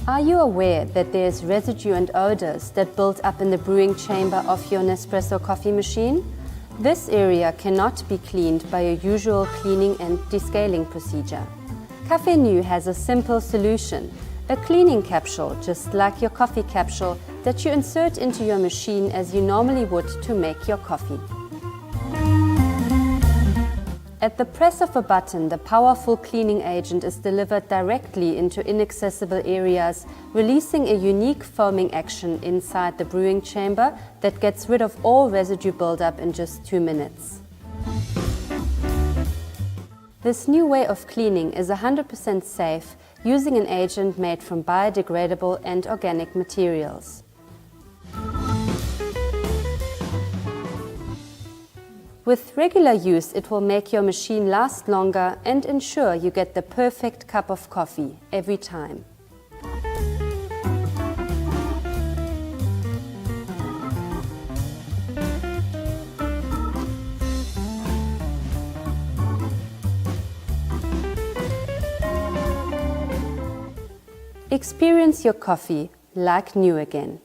Are you aware that there's residue and odors that build up in the brewing chamber of your Nespresso coffee machine? This area cannot be cleaned by your usual cleaning and descaling procedure. Caffenu has a simple solution, a cleaning capsule just like your coffee capsule that you insert into your machine as you normally would to make your coffee. At the press of a button, the powerful cleaning agent is delivered directly into inaccessible areas, releasing a unique foaming action inside the brewing chamber that gets rid of all residue buildup in just 2 minutes. This new way of cleaning is 100% safe, using an agent made from biodegradable and organic materials. With regular use, it will make your machine last longer and ensure you get the perfect cup of coffee every time. Experience your coffee like new again.